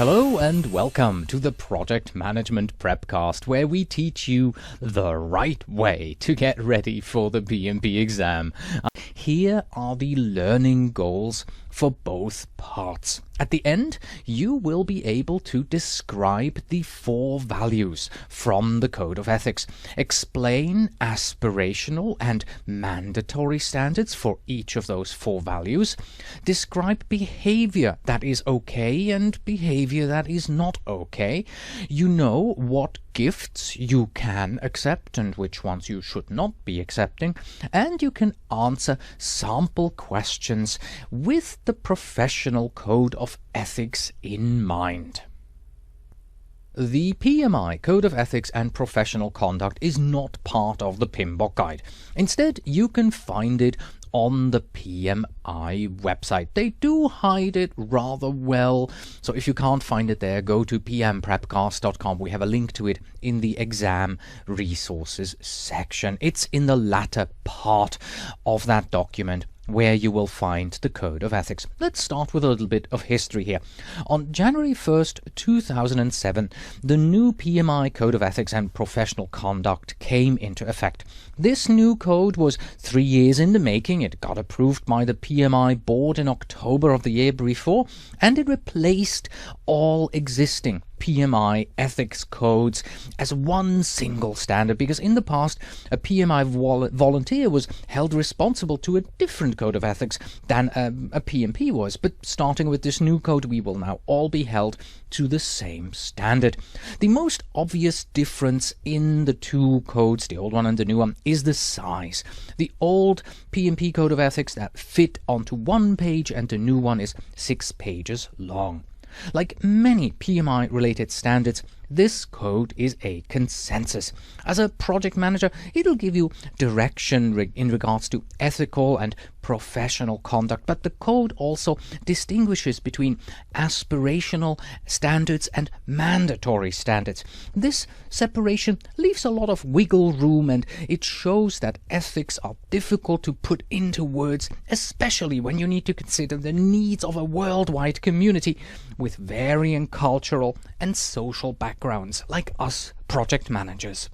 Hello and welcome to the Project Management Prepcast, where we teach you the right way to get ready for the PMP exam. Here are the learning goals for both parts. At the end, you will be able to describe the 4 values from the Code of Ethics, explain aspirational and mandatory standards for each of those 4 values, describe behavior that is okay and behavior that is not okay. You know what gifts you can accept and which ones you should not be accepting, and you can answer sample questions with the professional code of ethics in mind. The PMI Code of Ethics and Professional Conduct is not part of the PMBOK guide. Instead, you can find it on the PMI website. They do hide it rather well, so if you can't find it there, go to pmprepcast.com. We have a link to it in the exam resources section. It's in the latter part of that document where you will find the Code of Ethics. Let's start with a little bit of history here. On January 1st, 2007, the new PMI Code of Ethics and Professional Conduct came into effect. This new code was 3 years in the making. It got approved by the PMI board in October of the year before, and it replaced all existing PMI ethics codes as one single standard, because in the past a PMI volunteer was held responsible to a different code of ethics than a PMP was. But starting with this new code, we will now all be held to the same standard. The most obvious difference in the two codes, the old one and the new one, is the size. The old PMP code of ethics that fit onto 1 page, and the new one is 6 pages long. Like many PMI-related standards, this code is a consensus. As a project manager, it'll give you direction in regards to ethical and professional conduct, but the code also distinguishes between aspirational standards and mandatory standards. This separation leaves a lot of wiggle room, and it shows that ethics are difficult to put into words, especially when you need to consider the needs of a worldwide community with varying cultural and social backgrounds like us project managers.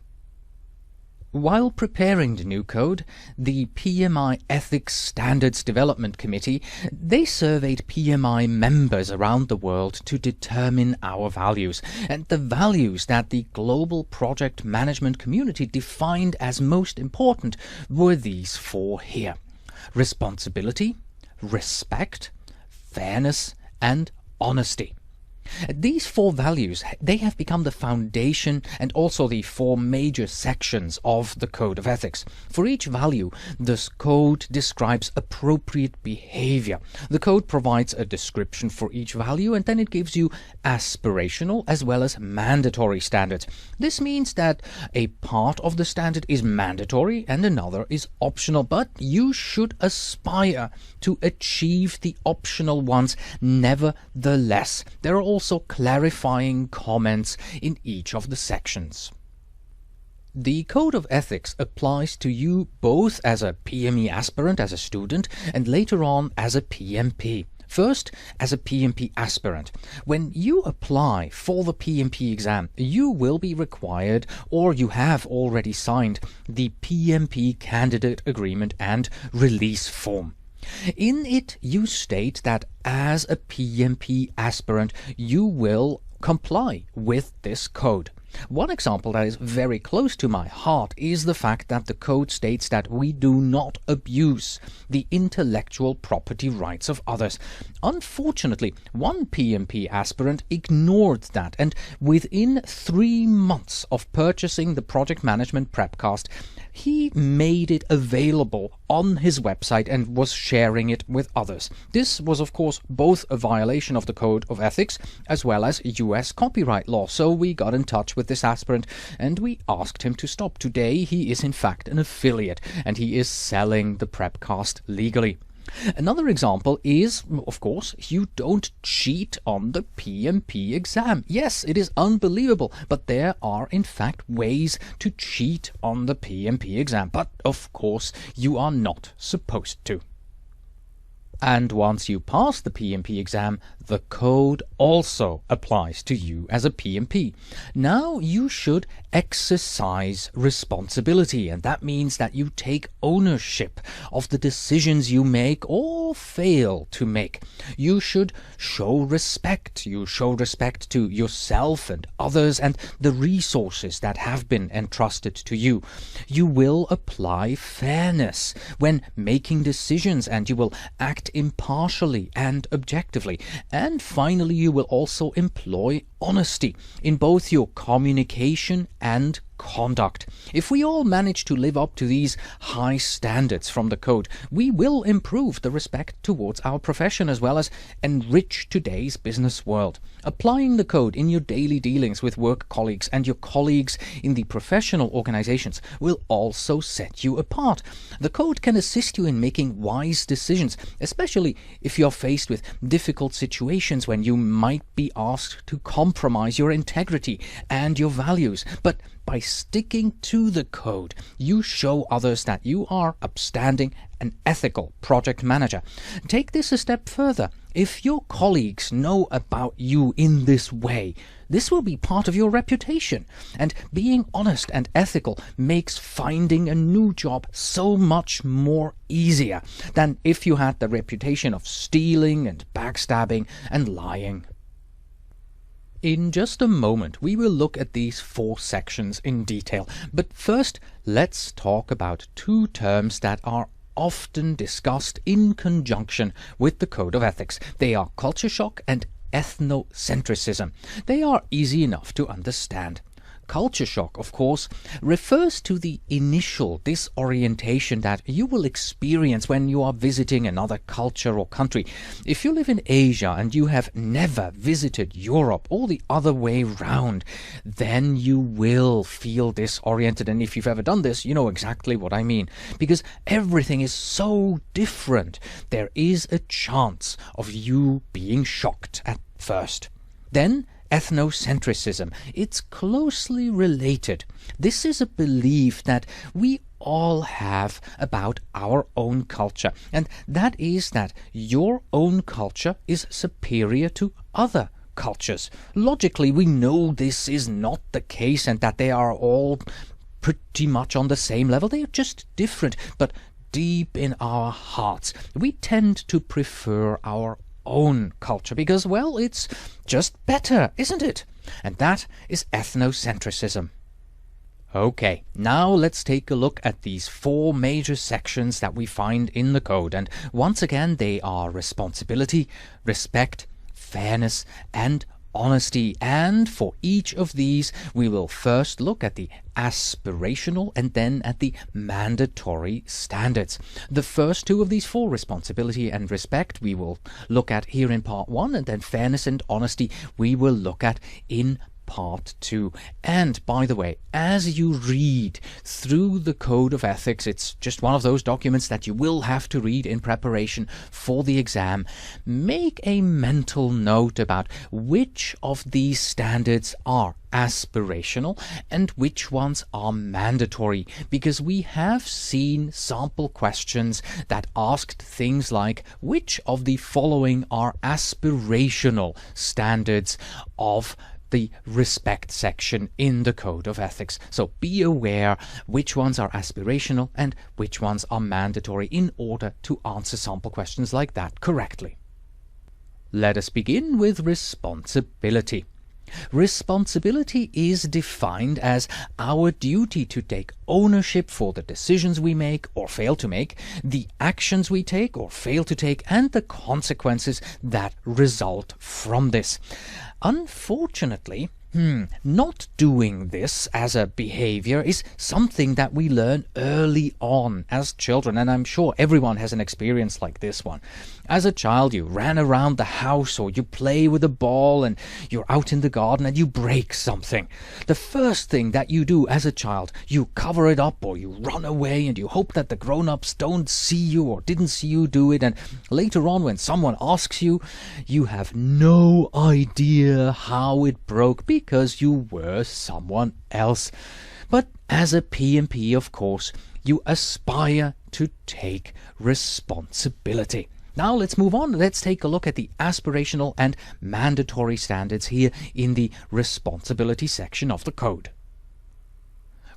While preparing the new code, the PMI Ethics Standards Development Committee, they surveyed PMI members around the world to determine our values, and the values that the global project management community defined as most important were these 4 here: responsibility, respect, fairness, and honesty. These 4 values, they have become the foundation and also the 4 major sections of the Code of Ethics. For each value, this code describes appropriate behavior. The code provides a description for each value, and then it gives you aspirational as well as mandatory standards. This means that a part of the standard is mandatory and another is optional, but you should aspire to achieve the optional ones nevertheless. There are also clarifying comments in each of the sections. The Code of Ethics applies to you both as a PME aspirant, as a student, and later on as a PMP. First, as a PMP aspirant. When you apply for the PMP exam, you will be required, or you have already signed, the PMP Candidate Agreement and Release Form. In it, you state that as a PMP aspirant, you will comply with this code. One example that is very close to my heart is the fact that the code states that we do not abuse the intellectual property rights of others. Unfortunately, one PMP aspirant ignored that, and within 3 months of purchasing the Project Management Prepcast, he made it available on his website and was sharing it with others. This was, of course, both a violation of the Code of Ethics as well as US copyright law, so we got in touch with this aspirant and we asked him to stop. Today he is in fact an affiliate and he is selling the Prepcast legally. Another example is, of course, you don't cheat on the PMP exam. Yes, it is unbelievable, but there are in fact ways to cheat on the PMP exam. But of course, you are not supposed to. And once you pass the PMP exam, the code also applies to you as a PMP. Now you should exercise responsibility, and that means that you take ownership of the decisions you make or fail to make. You should show respect. You show respect to yourself and others and the resources that have been entrusted to you. You will apply fairness when making decisions, and you will act impartially and objectively. And finally, you will also employ honesty in both your communication and conduct. If we all manage to live up to these high standards from the code, we will improve the respect towards our profession as well as enrich today's business world. Applying the code in your daily dealings with work colleagues and your colleagues in the professional organizations will also set you apart. The code can assist you in making wise decisions, especially if you're faced with difficult situations when you might be asked to compromise your integrity and your values. But by sticking to the code, you show others that you are upstanding and ethical project manager. Take this a step further. If your colleagues know about you in this way, this will be part of your reputation. And being honest and ethical makes finding a new job so much more easier than if you had the reputation of stealing and backstabbing and lying. In just a moment, we will look at these 4 sections in detail. But first, let's talk about 2 terms that are often discussed in conjunction with the Code of Ethics. They are culture shock and ethnocentrism. They are easy enough to understand. Culture shock, of course, refers to the initial disorientation that you will experience when you are visiting another culture or country. If you live in Asia and you have never visited Europe or the other way round, then you will feel disoriented. And if you've ever done this, you know exactly what I mean. Because everything is so different, there is a chance of you being shocked at first. Then, ethnocentrism. It's closely related. This is a belief that we all have about our own culture, and that is that your own culture is superior to other cultures. Logically, we know this is not the case and that they are all pretty much on the same level. They are just different, but deep in our hearts, we tend to prefer our own culture because, well, it's just better, isn't it? And that is ethnocentrism. Okay, now let's take a look at these 4 major sections that we find in the code. And once again, they are responsibility, respect, fairness, and honesty. And for each of these, we will first look at the aspirational and then at the mandatory standards. The first 2 of these 4, responsibility and respect, we will look at here in part 1, and then fairness and honesty we will look at in part 2. And by the way, as you read through the Code of Ethics, it's just one of those documents that you will have to read in preparation for the exam. Make a mental note about which of these standards are aspirational and which ones are mandatory, because we have seen sample questions that asked things like, which of the following are aspirational standards of the respect section in the Code of Ethics. So be aware which ones are aspirational and which ones are mandatory in order to answer sample questions like that correctly. Let us begin with responsibility. Responsibility is defined as our duty to take ownership for the decisions we make or fail to make, the actions we take or fail to take, and the consequences that result from this. Unfortunately, not doing this as a behavior is something that we learn early on as children, and I'm sure everyone has an experience like this one. As a child, you ran around the house or you play with a ball and you're out in the garden and you break something. The first thing that you do as a child, you cover it up or you run away and you hope that the grown-ups don't see you or didn't see you do it, and later on when someone asks you, you have no idea how it broke because you were someone else. But as a PMP, of course, you aspire to take responsibility. Now let's move on. Let's take a look at the aspirational and mandatory standards here in the responsibility section of the code.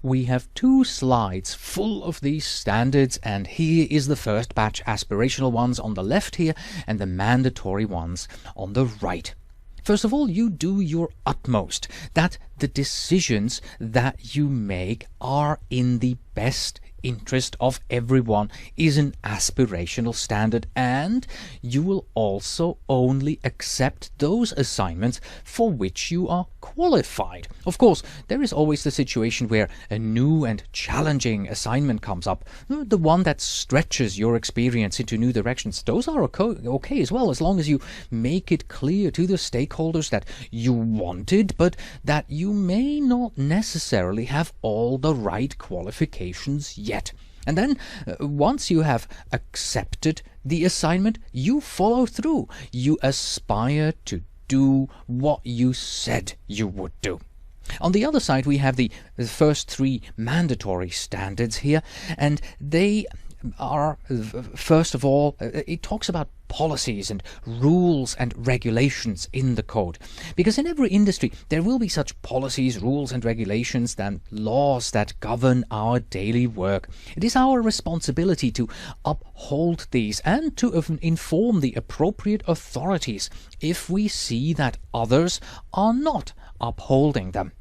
We have 2 slides full of these standards, and here is the first batch, aspirational ones on the left here and the mandatory ones on the right. First of all, you do your utmost that the decisions that you make are in the best interest of everyone is an aspirational standard, and you will also only accept those assignments for which you are qualified. Of course, there is always the situation where a new and challenging assignment comes up, the one that stretches your experience into new directions. Those are okay as well, as long as you make it clear to the stakeholders that you want it, but that you may not necessarily have all the right qualifications yet. And then, once you have accepted the assignment, you follow through. You aspire to do what you said you would do. On the other side, we have the first 3 mandatory standards here, and they are, first of all, it talks about policies and rules and regulations in the code. Because in every industry there will be such policies, rules and regulations and laws that govern our daily work. It is our responsibility to uphold these and to inform the appropriate authorities if we see that others are not upholding them.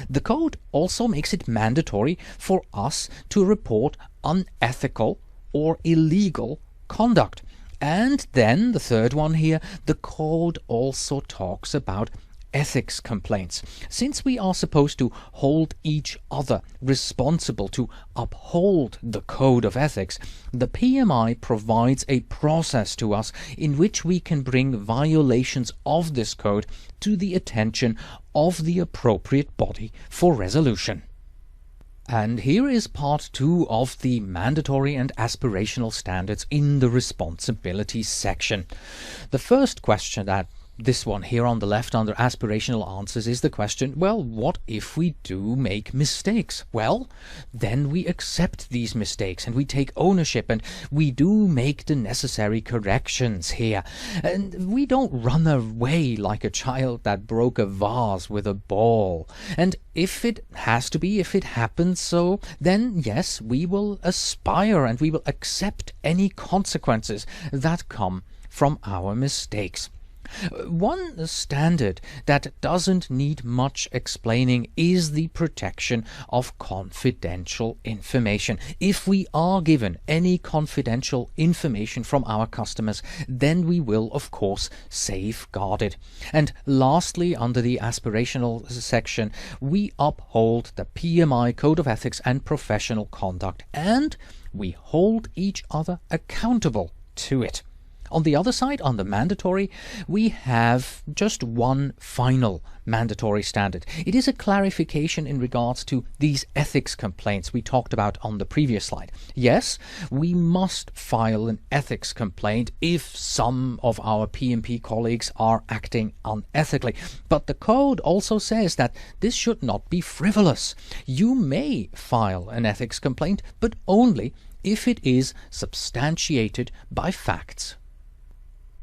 The code also makes it mandatory for us to report unethical or illegal conduct. And then the third one here, the code also talks about ethics complaints. Since we are supposed to hold each other responsible to uphold the code of ethics, the PMI provides a process to us in which we can bring violations of this code to the attention of the appropriate body for resolution. And here is part 2 of the mandatory and aspirational standards in the responsibilities section. The first question, that this one here on the left under aspirational answers, is the question, well, what if we do make mistakes? Well, then we accept these mistakes and we take ownership and we do make the necessary corrections here. And we don't run away like a child that broke a vase with a ball. And if it has to be, if it happens so, then yes, we will aspire and we will accept any consequences that come from our mistakes. One standard that doesn't need much explaining is the protection of confidential information. If we are given any confidential information from our customers, then we will, of course, safeguard it. And lastly, under the aspirational section, we uphold the PMI Code of Ethics and Professional Conduct, and we hold each other accountable to it. On the other side, on the mandatory, we have just one final mandatory standard. It is a clarification in regards to these ethics complaints we talked about on the previous slide. Yes, we must file an ethics complaint if some of our PMP colleagues are acting unethically. But the code also says that this should not be frivolous. You may file an ethics complaint, but only if it is substantiated by facts.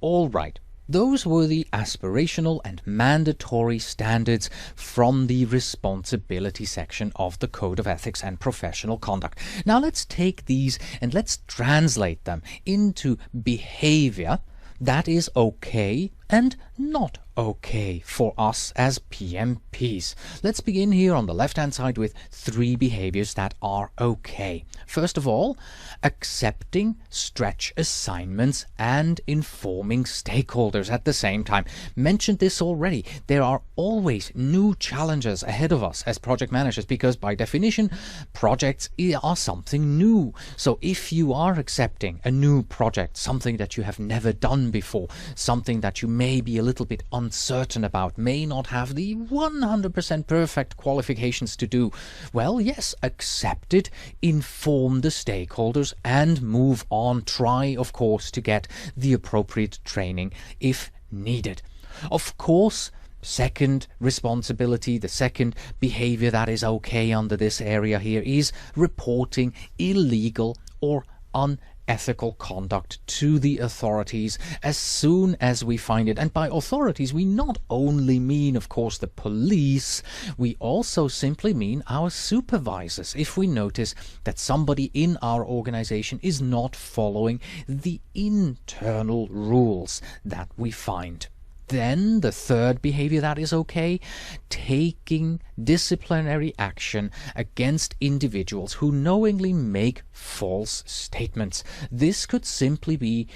All right, those were the aspirational and mandatory standards from the responsibility section of the Code of Ethics and Professional Conduct. Now let's take these and let's translate them into behavior that is okay and not okay for us as PMPs. Let's begin here on the left-hand side with 3 behaviors that are okay. First of all, accepting stretch assignments and informing stakeholders at the same time. Mentioned this already. There are always new challenges ahead of us as project managers because by definition, projects are something new. So if you are accepting a new project, something that you have never done before, something that you may be a little bit uncertain about, may not have the 100% perfect qualifications to do, well, yes, accept it, inform the stakeholders, and move on. Try, of course, to get the appropriate training if needed. Of course, second responsibility, the second behavior that is okay under this area here is reporting illegal or unethical ethical conduct to the authorities as soon as we find it. And by authorities, we not only mean, of course, the police, we also simply mean our supervisors. If we notice that somebody in our organization is not following the internal rules that we find. Then the third behavior that is okay, taking disciplinary action against individuals who knowingly make false statements. This could simply be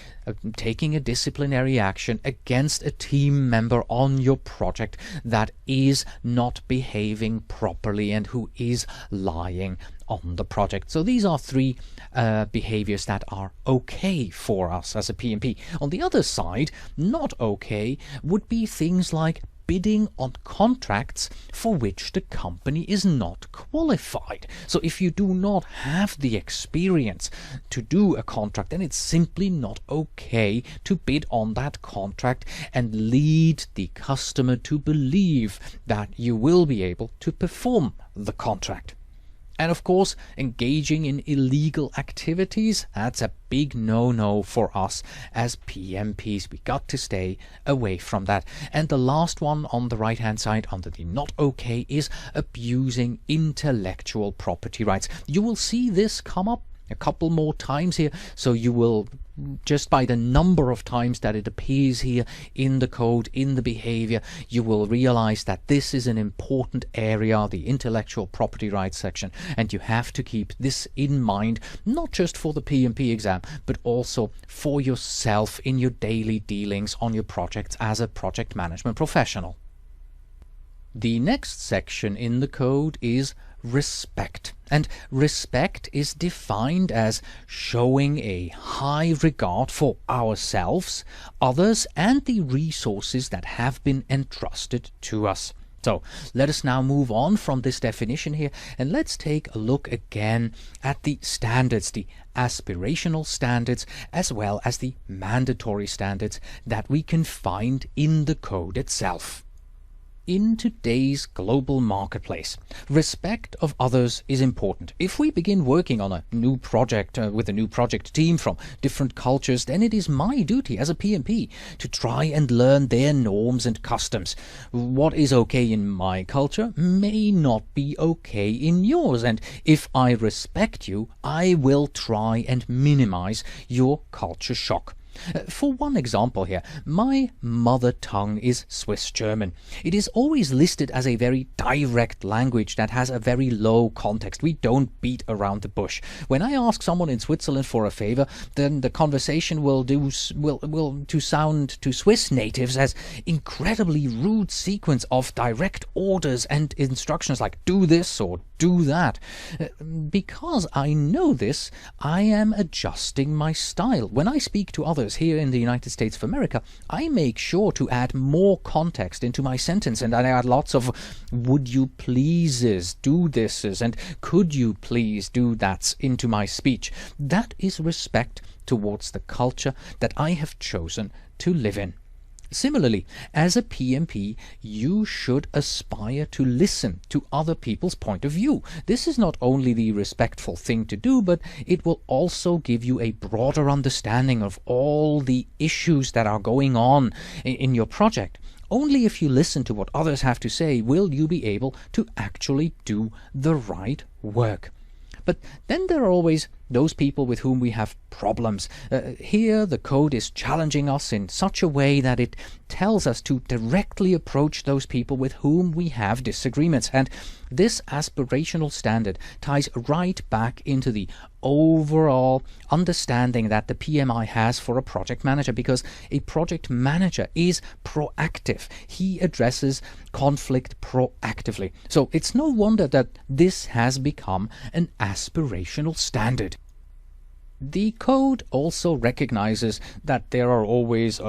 taking a disciplinary action against a team member on your project that is not behaving properly and who is lying on the project. So these are three behaviors that are okay for us as a PMP. On the other side, not okay would be things like bidding on contracts for which the company is not qualified. So if you do not have the experience to do a contract, then it's simply not okay to bid on that contract and lead the customer to believe that you will be able to perform the contract. And of course, engaging in illegal activities, that's a big no-no for us as PMPs. We got to stay away from that. And the last one on the right-hand side under the not okay is abusing intellectual property rights. You will see this come up a couple more times here, so you will, just by the number of times that it appears here in the code, in the behavior, you will realize that this is an important area, the intellectual property rights section, and you have to keep this in mind, not just for the PMP exam, but also for yourself in your daily dealings on your projects as a project management professional. The next section in the code is respect. And respect is defined as showing a high regard for ourselves, others, and the resources that have been entrusted to us. So let us now move on from this definition here, and let's take a look again at the standards, the aspirational standards, as well as the mandatory standards that we can find in the code itself. In today's global marketplace, respect of others is important. If we begin working on a new project with a new project team from different cultures, then it is my duty as a PMP to try and learn their norms and customs. What is okay in my culture may not be okay in yours, and if I respect you, I will try and minimize your culture shock. For one example here, my mother tongue is Swiss German. It is always listed as a very direct language that has a very low context. We don't beat around the bush. When I ask someone in Switzerland for a favor, then the conversation will sound to Swiss natives as incredibly rude sequence of direct orders and instructions like do this or do that. Because I know this, I am adjusting my style. When I speak to others here in the United States of America, I make sure to add more context into my sentence, and I add lots of would you pleases, do thises, and could you please do that's into my speech. That is respect towards the culture that I have chosen to live in. Similarly, as a PMP, you should aspire to listen to other people's point of view. This is not only the respectful thing to do, but it will also give you a broader understanding of all the issues that are going on in your project. Only if you listen to what others have to say will you be able to actually do the right work. But then there are always those people with whom we have problems. Here the code is challenging us in such a way that it tells us to directly approach those people with whom we have disagreements. And this aspirational standard ties right back into the overall understanding that the PMI has for a project manager, because a project manager is proactive. He addresses conflict proactively. So it's no wonder that this has become an aspirational standard. The code also recognizes that there are always,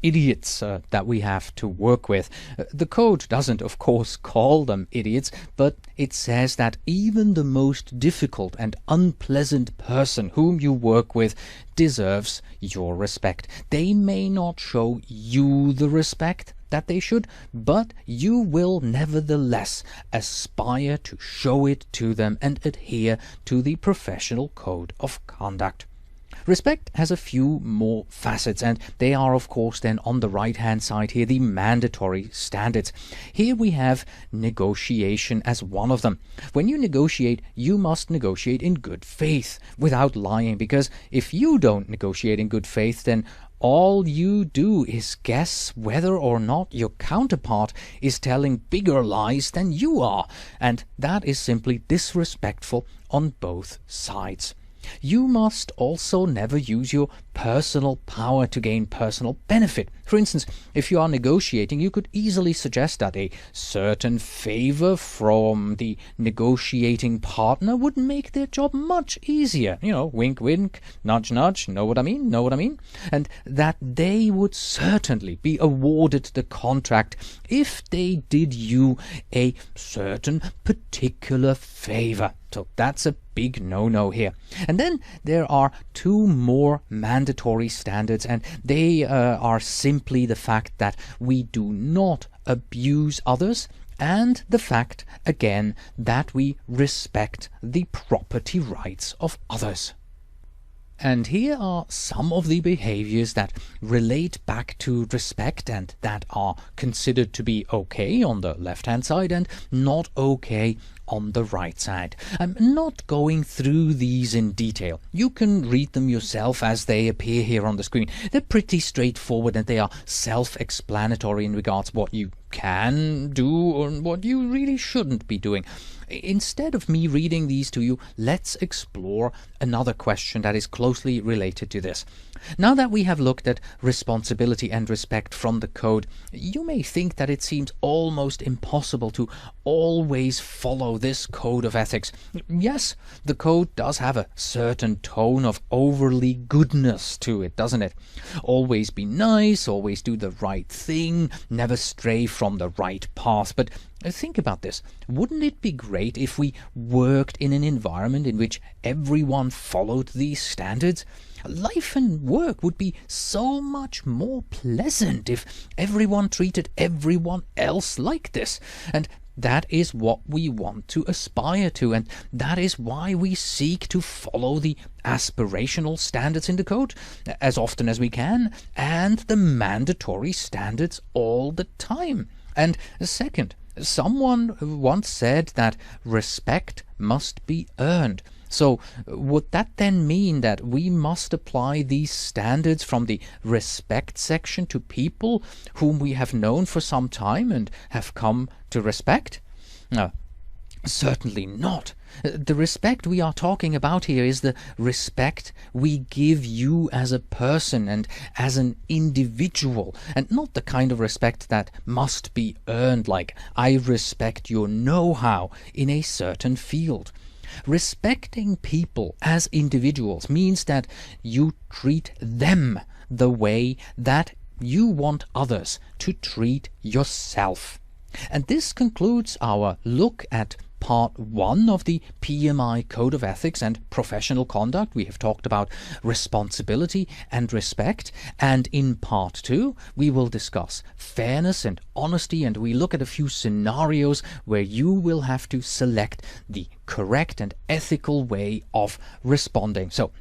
idiots that we have to work with. The code doesn't, of course, call them idiots, but it says that even the most difficult and unpleasant person whom you work with deserves your respect. They may not show you the respect that they should, but you will nevertheless aspire to show it to them and adhere to the professional code of conduct. Respect has a few more facets, and they are, of course, then on the right-hand side here, the mandatory standards. Here we have negotiation as one of them. When you negotiate, you must negotiate in good faith, without lying, because if you don't negotiate in good faith, then all you do is guess whether or not your counterpart is telling bigger lies than you are, and that is simply disrespectful on both sides. You must also never use your personal power to gain personal benefit. For instance, if you are negotiating, you could easily suggest that a certain favor from the negotiating partner would make their job much easier. You know, wink, wink, nudge, nudge, know what I mean, know what I mean? And that they would certainly be awarded the contract if they did you a certain particular favor. So that's a big no-no here. And then there are two more mandatory standards, and they are simply the fact that we do not abuse others, and the fact, again, that we respect the property rights of others. And here are some of the behaviors that relate back to respect and that are considered to be okay on the left-hand side and not okay on the right side. I'm not going through these in detail. You can read them yourself as they appear here on the screen. They're pretty straightforward and they are self-explanatory in regards to what you can do and what you really shouldn't be doing. Instead of me reading these to you, let's explore another question that is closely related to this. Now that we have looked at responsibility and respect from the code, you may think that it seems almost impossible to always follow this code of ethics. Yes, the code does have a certain tone of overly goodness to it, doesn't it? Always be nice, always do the right thing, never stray from the right path. But think about this. Wouldn't it be great if we worked in an environment in which everyone followed these standards? Life and work would be so much more pleasant if everyone treated everyone else like this. And that is what we want to aspire to, and that is why we seek to follow the aspirational standards in the code as often as we can, and the mandatory standards all the time. And second, someone once said that respect must be earned. So would that then mean that we must apply these standards from the respect section to people whom we have known for some time and have come to respect? No, certainly not. The respect we are talking about here is the respect we give you as a person and as an individual, and not the kind of respect that must be earned, like I respect your know-how in a certain field. Respecting people as individuals means that you treat them the way that you want others to treat yourself. And this concludes our look at Part 1 of the PMI Code of Ethics and Professional Conduct. We have talked about responsibility and respect, and in Part 2 we will discuss fairness and honesty, and we look at a few scenarios where you will have to select the correct and ethical way of responding. So